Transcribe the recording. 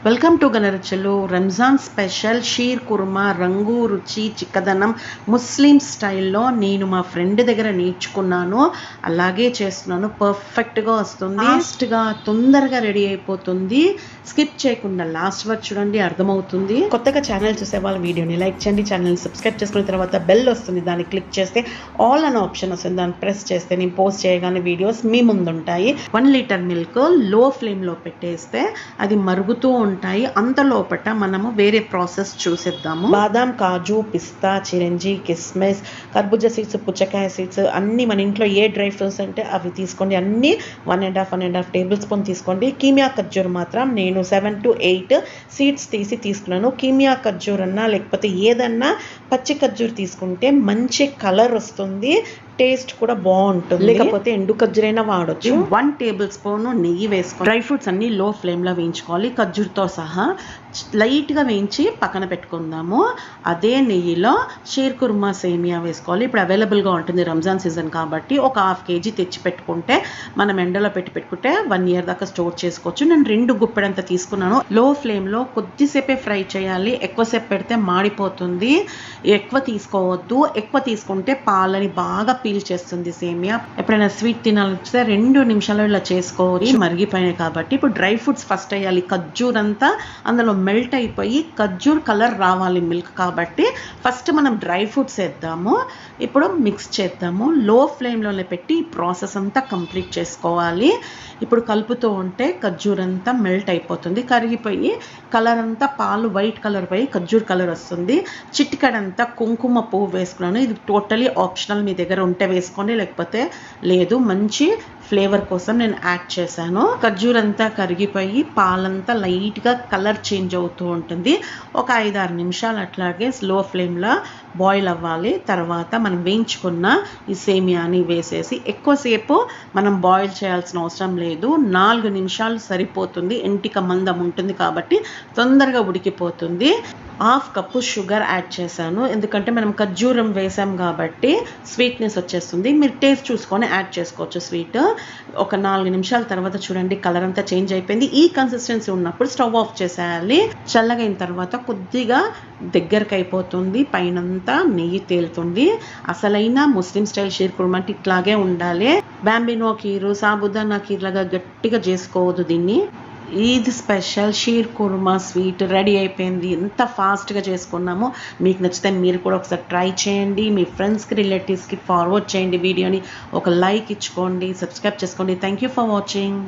Welcome to గనారుchulu. Ramzan special sheer khurma, రంగు రుచి చిక్కదనం ముస్లిం స్టైల్లో నేను మా ఫ్రెండ్ దగ్గర నేర్చుకున్నాను. అలాగే చేస్తున్నాను. పర్ఫెక్ట్గా వస్తుంది, ఫాస్ట్గా తొందరగా రెడీ అయిపోతుంది. స్కిప్ చేయకుండా లాస్ట్ వరకు చూడండి, అర్థమవుతుంది. కొత్తగా ఛానల్ చూసే వాళ్ళ వీడియోని లైక్ చేయండి, ఛానల్ని సబ్స్క్రైబ్ చేసుకున్న తర్వాత బెల్ వస్తుంది, దాన్ని క్లిక్ చేస్తే ఆల్ అనే ఆప్షన్ వస్తుంది, దాన్ని ప్రెస్ చేస్తే నేను పోస్ట్ చేయగానే వీడియోస్ మీ ముందు ఉంటాయి. 1 లీటర్ మిల్క్ లో ఫ్లేమ్లో పెట్టేస్తే అది మరుగుతూ ఉంటాయి. అంతలోపట మనము వేరే ప్రాసెస్ చూసేద్దాము. బాదాం, కాజు, పిస్తా, చిరంజి, కిస్మిస్, కర్బూజా సీడ్స్, పుచ్చకాయ సీడ్స్ అన్ని మన ఇంట్లో ఏ డ్రై ఫ్రూట్స్ అంటే అవి తీసుకోండి. అన్ని 1.5 టేబుల్ స్పూన్ తీసుకోండి. కీమియా ఖర్జూర్ మాత్రం నేను 7 to 8 సీడ్స్ తీసుకున్నాను. కీమియా ఖర్జూర్ అన్నా లేకపోతే ఏదన్నా పచ్చి ఖర్జూర్ తీసుకుంటే మంచి కలర్ వస్తుంది, టేస్ట్ కూడా బాగుంటుంది. లేకపోతే ఎండు ఖర్జూరైనా వాడొచ్చు. 1 టేబుల్ స్పూన్ నెయ్యి వేసుకోవాలి. డ్రై ఫ్రూట్స్ అన్ని లో ఫ్లేమ్లో వేయించుకోవాలి, ఖర్జూర్తో సహా లైట్గా వేయించి పక్కన పెట్టుకుందాము. అదే నెయ్యిలో షీర్ కుర్మా సేమియా వేసుకోవాలి. ఇప్పుడు అవైలబుల్గా ఉంటుంది రంజాన్ సీజన్ కాబట్టి. ఒక 1/2 kg తెచ్చి పెట్టుకుంటే మనం ఎండలో పెట్టుకుంటే 1 year దాకా స్టోర్ చేసుకోవచ్చు. నేను 2 గుప్పెడంత తీసుకున్నాను. లో ఫ్లేమ్లో కొద్దిసేపే ఫ్రై చేయాలి, ఎక్కువసేపు పెడితే మాడిపోతుంది. ఎక్కువ తీసుకోవద్దు, ఎక్కువ తీసుకుంటే పాలని బాగా పీల్ చేస్తుంది సేమియా. ఎప్పుడైనా స్వీట్ తినాలంటే 2 నిమిషాలు ఇలా చేసుకోవచ్చు, మరిగిపోయినాయి కాబట్టి. ఇప్పుడు డ్రై ఫ్రూట్స్ ఫస్ట్ వేయాలి. ఖర్జూర్ అంతా అందులో మెల్ట్ అయిపోయి ఖర్జూర్ కలర్ రావాలి మిల్క్ కాబట్టి. ఫస్ట్ మనం డ్రై ఫ్రూట్స్ వేద్దాము. ఇప్పుడు మిక్స్ చేద్దాము. లో ఫ్లేమ్లోనే పెట్టి ఈ ప్రాసెస్ అంతా కంప్లీట్ చేసుకోవాలి. ఇప్పుడు కలుపుతూ ఉంటే ఖర్జూర్ అంతా మెల్ట్ అయిపోతుంది, కరిగిపోయి కలర్ అంతా పాలు వైట్ కలర్ పోయి ఖర్జూర్ కలర్ వస్తుంది. చిటికడంతా కుంకుమ పువ్వు వేసుకున్నాను. ఇది టోటలీ ఆప్షనల్, మీ దగ్గర ఉంటే వేసుకోండి, లేకపోతే లేదు. మంచి ఫ్లేవర్ కోసం నేను యాడ్ చేశాను. ఖర్జూర్ అంతా కరిగిపోయి పాలంతా లైట్గా కలర్ చేంజ్ అవుతూ ఉంటుంది. ఒక 5-6 నిమిషాలు అట్లాగే స్లో ఫ్లేమ్లో బాయిల్ అవ్వాలి. తర్వాత మనం వేయించుకున్న ఈ సేమియాని వేసేసి ఎక్కువసేపు మనం బాయిల్ చేయాల్సిన అవసరం లేదు. 4 నిమిషాలు సరిపోతుంది. ఎంటిక మందం ఉంటుంది కాబట్టి తొందరగా ఉడికిపోతుంది. 1/2 కప్పు షుగర్ యాడ్ చేశాను, ఎందుకంటే మనం ఖర్జూరం వేసాం కాబట్టి స్వీట్నెస్ వచ్చేస్తుంది. మీరు టేస్ట్ చూసుకొని యాడ్ చేసుకోవచ్చు స్వీట్. ఒక 4 నిమిషాల తర్వాత చూడండి కలర్ అంతా చేంజ్ అయిపోయింది. ఈ కన్సిస్టెన్సీ ఉన్నప్పుడు స్టవ్ ఆఫ్ చేసేయాలి. చల్లగైన తర్వాత కొద్దిగా దగ్గరకు అయిపోతుంది, పైనంతా నెయ్యి తేలుతుంది. అసలైన ముస్లిం స్టైల్ షీర్ కుర్మా అంటే ఇట్లాగే ఉండాలి. బ్యాంబినో కీరు, సాబుదానా కీర్ లాగా గట్టిగా చేసుకోవద్దు దీన్ని. ఇది special sheer kurma sweet ready అయిపోయింది. ఎంత ఫాస్ట్గా చేసుకున్నామో. మీకు నచ్చితే మీరు కూడా ఒకసారి ట్రై చేయండి. మీ ఫ్రెండ్స్కి, రిలేటివ్స్కి ఫార్వర్డ్ చేయండి వీడియోని. ఒక లైక్ ఇచ్చుకోండి, సబ్స్క్రైబ్ చేసుకోండి. Thank you for watching.